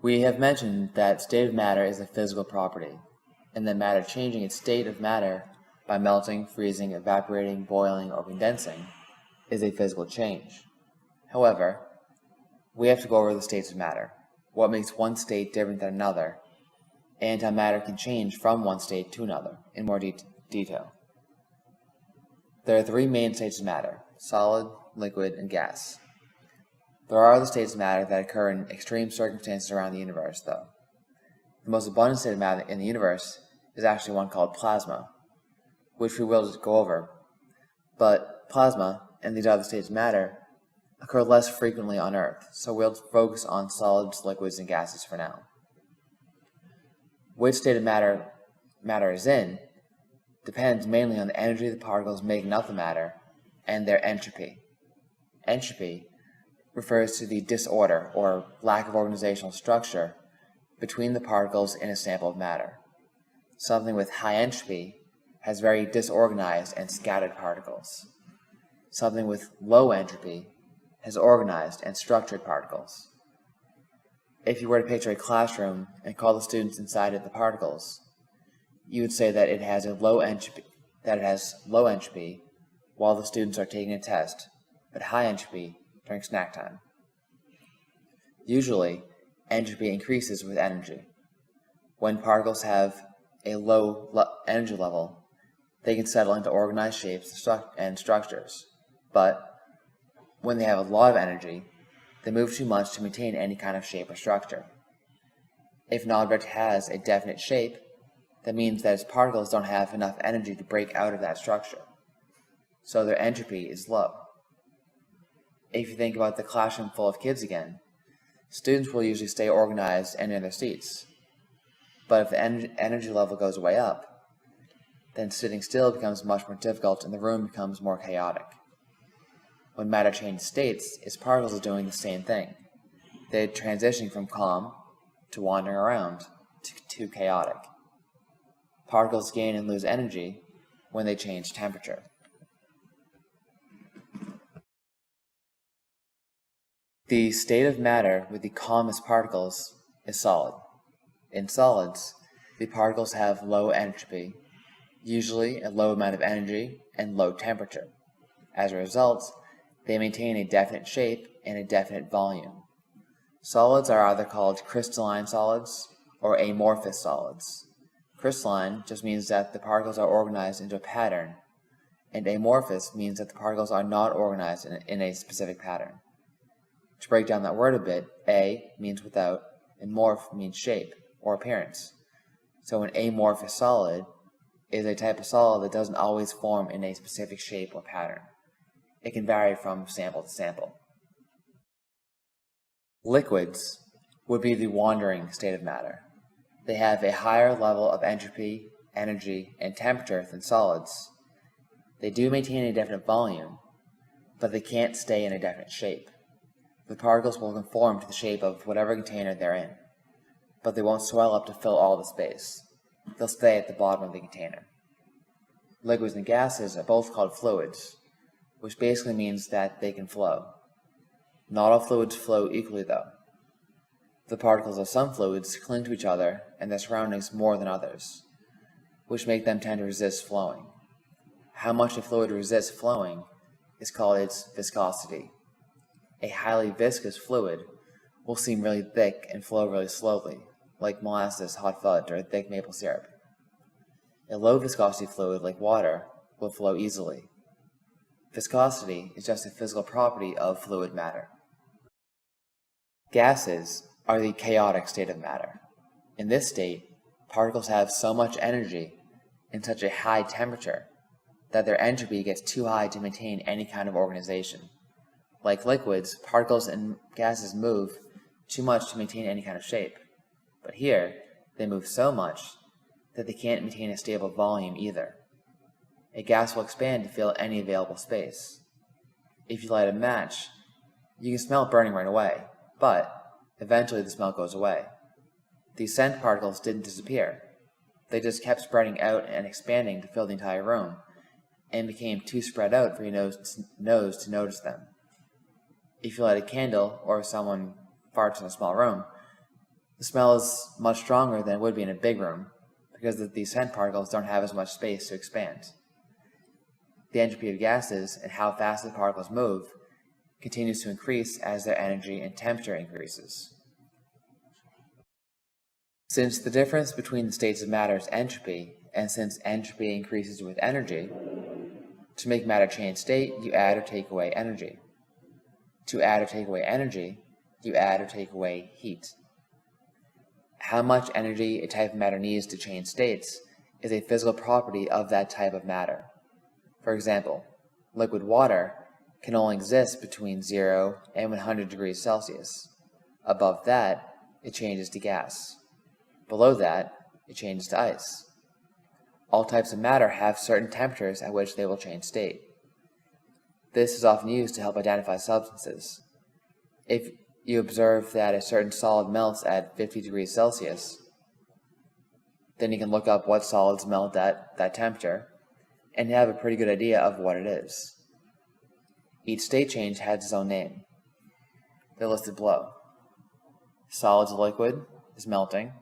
We have mentioned that state of matter is a physical property, and that matter changing its state of matter by melting, freezing, evaporating, boiling, or condensing is a physical change. However, we have to go over the states of matter, what makes one state different than another, and how matter can change from one state to another in more detail. There are three main states of matter: solid, liquid, and gas. There are other states of matter that occur in extreme circumstances around the universe, though. The most abundant state of matter in the universe is actually one called plasma, which we will just go over. But plasma and these other states of matter occur less frequently on Earth, so we'll focus on solids, liquids, and gases for now. Which state of matter is in depends mainly on the energy of the particles making up the matter and their entropy. Entropy refers to the disorder or lack of organizational structure between the particles in a sample of matter. Something with high entropy has very disorganized and scattered particles. Something with low entropy has organized and structured particles. If you were to picture a classroom and call the students inside it the particles, you would say that it has low entropy while the students are taking a test, but high entropy during snack time. Usually, entropy increases with energy. When particles have a low energy level, they can settle into organized shapes and structures, but when they have a lot of energy, they move too much to maintain any kind of shape or structure. If an object has a definite shape, that means that its particles don't have enough energy to break out of that structure, so their entropy is low. If you think about the classroom full of kids again, students will usually stay organized and in their seats. But if the energy level goes way up, then sitting still becomes much more difficult and the room becomes more chaotic. When matter changes states, its particles are doing the same thing. They're transitioning from calm to wandering around to chaotic. Particles gain and lose energy when they change temperature. The state of matter with the calmest particles is solid. In solids, the particles have low entropy, usually a low amount of energy, and low temperature. As a result, they maintain a definite shape and a definite volume. Solids are either called crystalline solids or amorphous solids. Crystalline just means that the particles are organized into a pattern, and amorphous means that the particles are not organized in a specific pattern. To break down that word a bit, a means without, and morph means shape or appearance. So an amorphous solid is a type of solid that doesn't always form in a specific shape or pattern. It can vary from sample to sample. Liquids would be the wandering state of matter. They have a higher level of entropy, energy, and temperature than solids. They do maintain a definite volume, but they can't stay in a definite shape. The particles will conform to the shape of whatever container they're in, but they won't swell up to fill all the space. They'll stay at the bottom of the container. Liquids and gases are both called fluids, which basically means that they can flow. Not all fluids flow equally, though. The particles of some fluids cling to each other and their surroundings more than others, which make them tend to resist flowing. How much a fluid resists flowing is called its viscosity. A highly viscous fluid will seem really thick and flow really slowly, like molasses, hot fudge, or thick maple syrup. A low viscosity fluid, like water, will flow easily. Viscosity is just a physical property of fluid matter. Gases are the chaotic state of matter. In this state, particles have so much energy and such a high temperature that their entropy gets too high to maintain any kind of organization. Like liquids, particles and gases move too much to maintain any kind of shape. But here, they move so much that they can't maintain a stable volume either. A gas will expand to fill any available space. If you light a match, you can smell it burning right away, but eventually the smell goes away. These scent particles didn't disappear. They just kept spreading out and expanding to fill the entire room, and became too spread out for your nose to notice them. If you light a candle, or if someone farts in a small room, The smell is much stronger than it would be in a big room because these scent particles don't have as much space to expand. The entropy of gases and how fast the particles move continues to increase as their energy and temperature increases. Since the difference between the states of matter is entropy, and since entropy increases with energy, to make matter change state, you add or take away energy. To add or take away energy, you add or take away heat. How much energy a type of matter needs to change states is a physical property of that type of matter. For example, liquid water can only exist between 0 and 100 degrees Celsius. Above that, it changes to gas. Below that, it changes to ice. All types of matter have certain temperatures at which they will change state. This is often used to help identify substances. If you observe that a certain solid melts at 50 degrees Celsius, then you can look up what solids melt at that temperature and have a pretty good idea of what it is. Each state change has its own name. They're listed below. Solid to liquid is melting.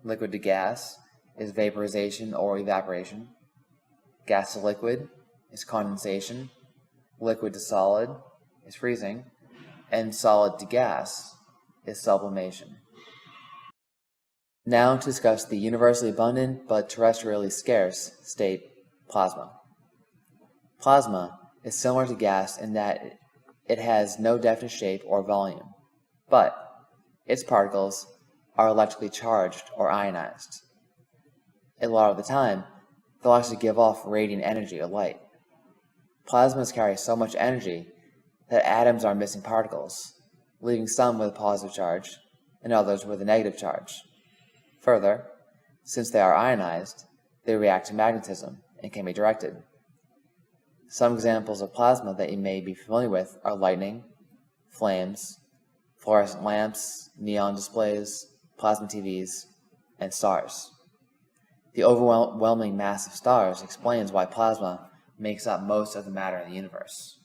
Liquid to gas is vaporization or evaporation. Gas to liquid is condensation. Liquid to solid is freezing. And solid to gas is sublimation. Now to discuss the universally abundant but terrestrially scarce state, plasma. Plasma is similar to gas in that it has no definite shape or volume, but its particles are electrically charged or ionized. A lot of the time, they'll actually give off radiant energy or light. Plasmas carry so much energy that atoms are missing particles, leaving some with a positive charge and others with a negative charge. Further, since they are ionized, they react to magnetism and can be directed. Some examples of plasma that you may be familiar with are lightning, flames, fluorescent lamps, neon displays, plasma TVs, and stars. The overwhelming mass of stars explains why plasma makes up most of the matter in the universe.